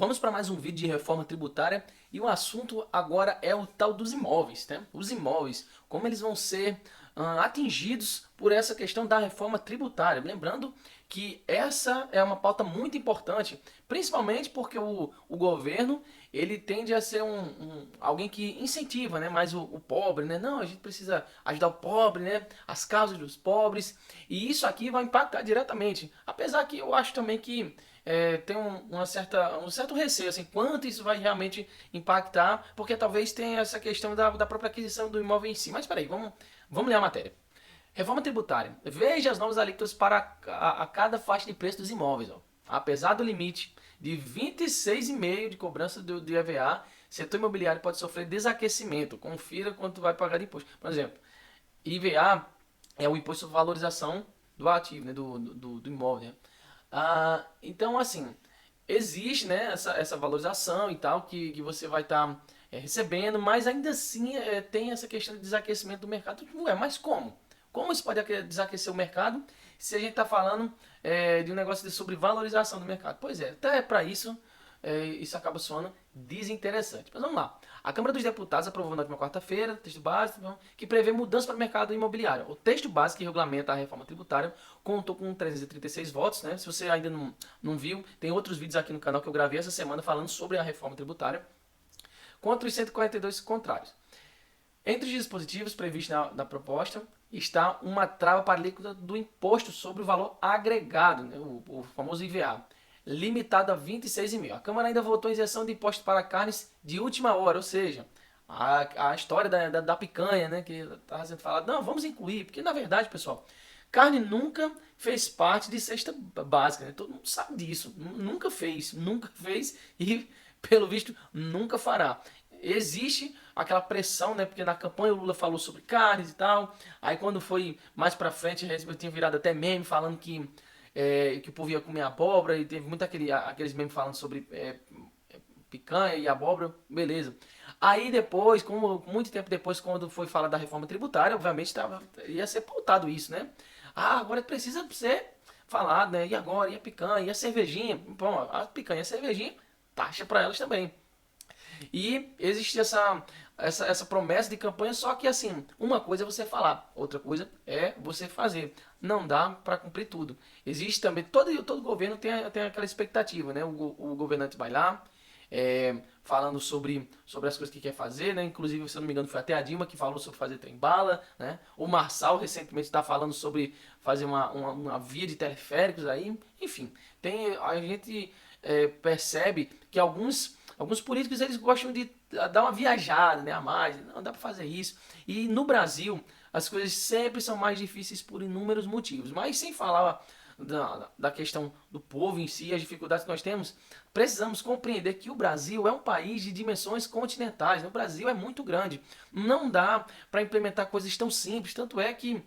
Vamos para mais um vídeo de reforma tributária e o assunto agora é o tal dos imóveis, né? Os imóveis, como eles vão ser atingidos por essa questão da reforma tributária. Lembrando que essa é uma pauta muito importante, principalmente porque o governo ele tende a ser alguém que incentiva, né, mais o pobre, né? Não, a gente precisa ajudar o pobre, né? As causas dos pobres, e isso aqui vai impactar diretamente. Apesar que eu acho também que tem um certo receio, assim, quanto isso vai realmente impactar, porque talvez tenha essa questão da própria aquisição do imóvel em si. Mas peraí, vamos ler a matéria. Reforma tributária. Veja as novas alíquotas para a cada faixa de preço dos imóveis. Ó. Apesar do limite de 26,5% de cobrança do IVA, setor imobiliário pode sofrer desaquecimento. Confira quanto vai pagar de imposto. Por exemplo, IVA é o imposto sobre valorização do ativo, né, do imóvel. Né? Então, assim, existe, né, essa valorização e tal que você vai estar recebendo, mas ainda assim tem essa questão de desaquecimento do mercado. Ué, mas como? Como isso pode desaquecer o mercado se a gente está falando de um negócio sobre valorização do mercado? Pois é, até para isso isso acaba soando desinteressante. Mas vamos lá. A Câmara dos Deputados aprovou na última quarta-feira, texto básico, que prevê mudança para o mercado imobiliário. O texto básico que regulamenta a reforma tributária contou com 336 votos. Né? Se você ainda não viu, tem outros vídeos aqui no canal que eu gravei essa semana falando sobre a reforma tributária, contra os 142 contrários. Entre os dispositivos previstos na proposta está uma trava para a alíquota do imposto sobre o valor agregado, né, o famoso IVA, limitado a 26,5%. A Câmara ainda votou a isenção de imposto para carnes de última hora, ou seja, a história da picanha, né, que estava sendo falado, não, vamos incluir, porque na verdade, pessoal, carne nunca fez parte de cesta básica, né? Todo mundo sabe disso, nunca fez e, pelo visto, nunca fará. Existe aquela pressão, né? Porque na campanha o Lula falou sobre carnes e tal. Aí quando foi mais pra frente, eu tinha virado até meme falando que o povo ia comer abóbora. E teve muito aqueles memes falando sobre picanha e abóbora. Beleza. Aí depois, muito tempo depois, quando foi falar da reforma tributária, obviamente ia ser pautado isso, né? Agora precisa ser falado, né? E agora? E a picanha? E a cervejinha? Bom, a picanha e a cervejinha, taxa para elas também. E existe essa promessa de campanha, só que assim, uma coisa é você falar, outra coisa é você fazer. Não dá para cumprir tudo. Existe também, todo governo tem aquela expectativa, né? O governante vai lá, falando sobre as coisas que quer fazer, né? Inclusive, se eu não me engano, foi até a Dilma que falou sobre fazer trem-bala, né? O Marçal recentemente está falando sobre fazer uma via de teleféricos aí. Enfim, a gente percebe que alguns políticos eles gostam de dar uma viajada, né, a mais. Não dá para fazer isso. E no Brasil as coisas sempre são mais difíceis por inúmeros motivos. Mas sem falar da questão do povo em si, as dificuldades que nós temos, precisamos compreender que o Brasil é um país de dimensões continentais. Né? O Brasil é muito grande. Não dá para implementar coisas tão simples. Tanto é que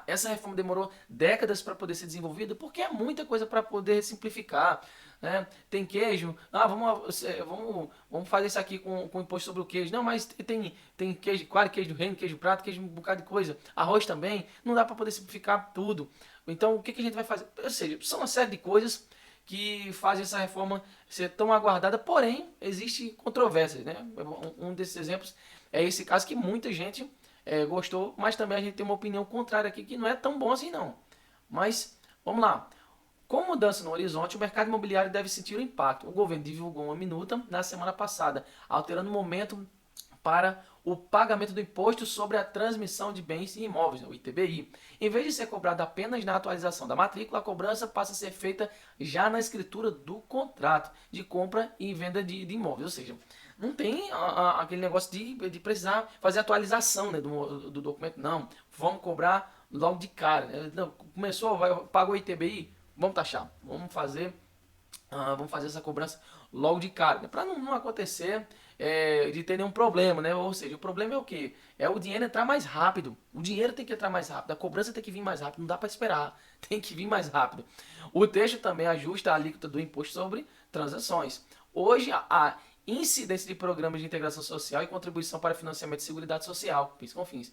essa reforma demorou décadas para poder ser desenvolvida, porque é muita coisa para poder simplificar. Né? Tem queijo, vamos fazer isso aqui com imposto sobre o queijo. Não, mas tem queijo, claro, queijo do reino, queijo prato, queijo um bocado de coisa. Arroz também, não dá para poder simplificar tudo. Então, o que a gente vai fazer? Ou seja, são uma série de coisas que fazem essa reforma ser tão aguardada, porém, existe controvérsias. Né? Um desses exemplos é esse caso que muita gente gostou, mas também a gente tem uma opinião contrária aqui que não é tão bom assim não. Mas vamos lá. Com mudança no horizonte, o mercado imobiliário deve sentir o impacto. O governo divulgou uma minuta na semana passada, alterando o momento para o pagamento do imposto sobre a transmissão de bens e imóveis, o ITBI. Em vez de ser cobrado apenas na atualização da matrícula, a cobrança passa a ser feita já na escritura do contrato de compra e venda de imóveis. Ou seja, não tem aquele negócio de precisar fazer atualização, né, do documento. Não, vamos cobrar logo de cara. Né? Não, pagou o ITBI, vamos taxar. Vamos fazer essa cobrança logo de cara, né? Para não acontecer de ter nenhum problema, né? Ou seja, o problema é o quê? É o dinheiro entrar mais rápido. O dinheiro tem que entrar mais rápido, a cobrança tem que vir mais rápido, não dá para esperar, tem que vir mais rápido. O texto também ajusta a alíquota do imposto sobre transações. Hoje, a incidência de programas de integração social e contribuição para financiamento de seguridade social, PIS/COFINS,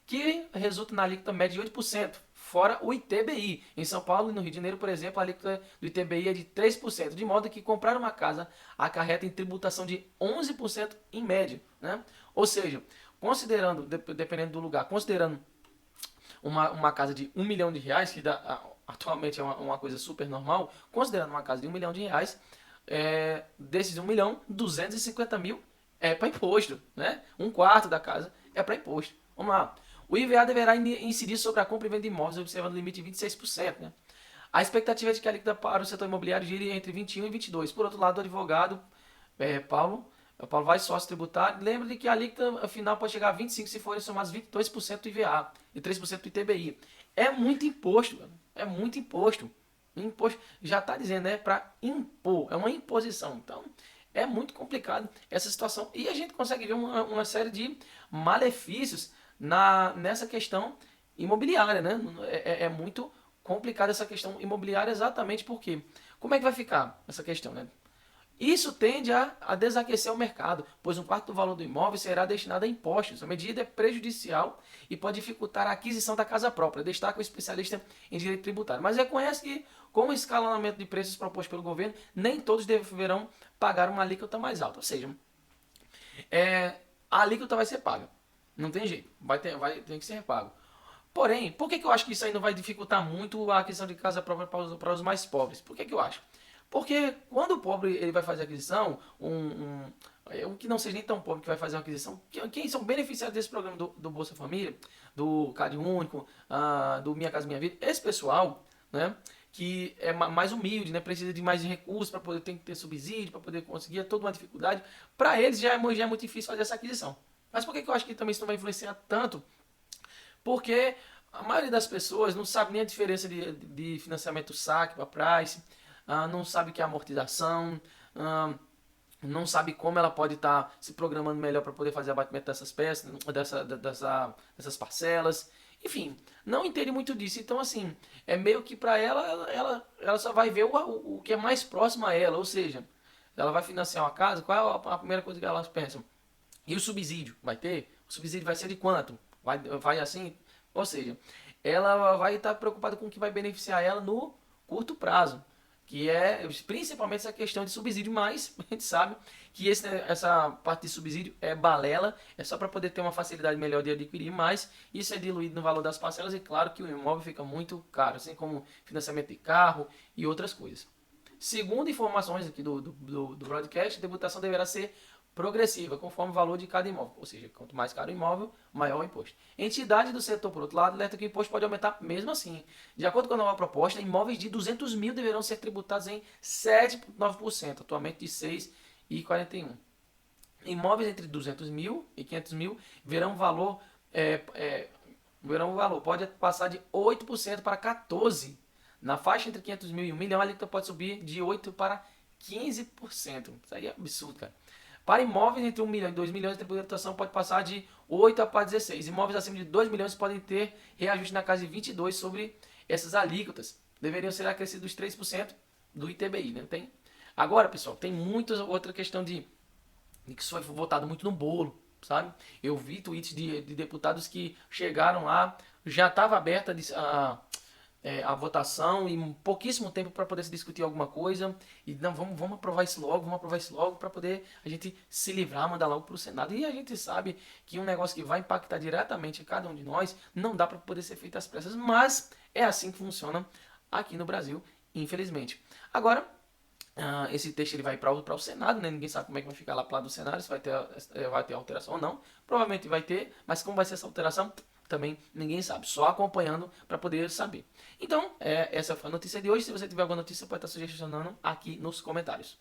que resulta na alíquota média de 8%, fora o ITBI. Em São Paulo e no Rio de Janeiro, por exemplo, a alíquota do ITBI é de 3%, de modo que comprar uma casa acarreta em tributação de 11% em média, né? Ou seja, considerando, dependendo do lugar, considerando uma casa de R$ 1 milhão, que atualmente é uma coisa super normal, considerando uma casa de R$ 1 milhão, desses 1 milhão, 250 mil é para imposto, né? Um quarto da casa é para imposto. Vamos lá. O IVA deverá incidir sobre a compra e venda de imóveis, observando o limite de 26%, né? A expectativa é de que a alíquota para o setor imobiliário gire entre 21 e 22. Por outro lado, o advogado Paulo vai sócio tributário. Lembra de que a alíquota final pode chegar a 25% se forem somados 22% do IVA e 3% do ITBI. É muito imposto, mano. É muito imposto. Imposto já está dizendo, é para impor, é uma imposição. Então, é muito complicado essa situação. E a gente consegue ver uma série de malefícios nessa questão imobiliária, né? É muito complicada essa questão imobiliária exatamente porque como é que vai ficar essa questão, né? Isso tende a desaquecer o mercado, pois um quarto do valor do imóvel será destinado a impostos. A medida é prejudicial e pode dificultar a aquisição da casa própria, destaca o especialista em direito tributário. Mas reconhece que, com o escalonamento de preços proposto pelo governo, nem todos deverão pagar uma alíquota mais alta. Ou seja, a alíquota vai ser paga. Não tem jeito, vai ter que ser pago. Porém, por que eu acho que isso aí não vai dificultar muito a aquisição de casa própria para os mais pobres? Por que eu acho? Porque quando o pobre ele vai fazer a aquisição, um que não seja nem tão pobre que vai fazer uma aquisição, quem são beneficiados desse programa do Bolsa Família, do Cade Único, do Minha Casa Minha Vida, esse pessoal, né, que é mais humilde, né, precisa de mais recursos para poder ter subsídio, para poder conseguir, é toda uma dificuldade, para eles já é muito difícil fazer essa aquisição. Mas por que eu acho que também isso não vai influenciar tanto? Porque a maioria das pessoas não sabe nem a diferença de financiamento saque para price, não sabe o que é amortização, não sabe como ela pode estar se programando melhor para poder fazer abatimento dessas peças, dessas parcelas. Enfim, não entende muito disso. Então, assim, é meio que para ela só vai ver o que é mais próximo a ela. Ou seja, ela vai financiar uma casa, qual é a primeira coisa que elas pensam? E o subsídio? Vai ter? O subsídio vai ser de quanto? Vai assim? Ou seja, ela vai estar preocupada com o que vai beneficiar ela no curto prazo, que é principalmente essa questão de subsídio, mas a gente sabe que essa parte de subsídio é balela, é só para poder ter uma facilidade melhor de adquirir, mas isso é diluído no valor das parcelas e claro que o imóvel fica muito caro, assim como financiamento de carro e outras coisas. Segundo informações aqui do broadcast, a tributação deverá ser progressiva, conforme o valor de cada imóvel. Ou seja, quanto mais caro o imóvel, maior o imposto. Entidade do setor, por outro lado, alerta que o imposto pode aumentar mesmo assim. De acordo com a nova proposta, imóveis de 200 mil deverão ser tributados em 7,9%, atualmente de 6,41%. Imóveis entre 200 mil e 500 mil verão valor, pode passar de 8% para 14%. Na faixa entre 500 mil e 1 milhão, a alíquota pode subir de 8% para 15%. Isso aí é absurdo, cara. Para imóveis entre 1 milhão e 2 milhões, a tributação pode passar de 8 para 16. Imóveis acima de 2 milhões podem ter reajuste na casa de 22 sobre essas alíquotas. Deveriam ser acrescidos 3% do ITBI, né? Tem. Agora, pessoal, tem muita outra questão de que isso foi votado muito no bolo, sabe? Eu vi tweets de deputados que chegaram lá, já estava aberta a votação e pouquíssimo tempo para poder se discutir alguma coisa e não, vamos aprovar isso logo para poder a gente se livrar, mandar logo para o Senado. E a gente sabe que um negócio que vai impactar diretamente cada um de nós não dá para poder ser feito às pressas, mas é assim que funciona aqui no Brasil, infelizmente. Agora, esse texto ele vai para o Senado, né? Ninguém sabe como é que vai ficar lá para do Senado, se vai ter alteração ou não. Provavelmente vai ter, mas como vai ser essa alteração, também ninguém sabe, só acompanhando para poder saber. Então, essa foi a notícia de hoje. Se você tiver alguma notícia, pode estar sugestionando aqui nos comentários.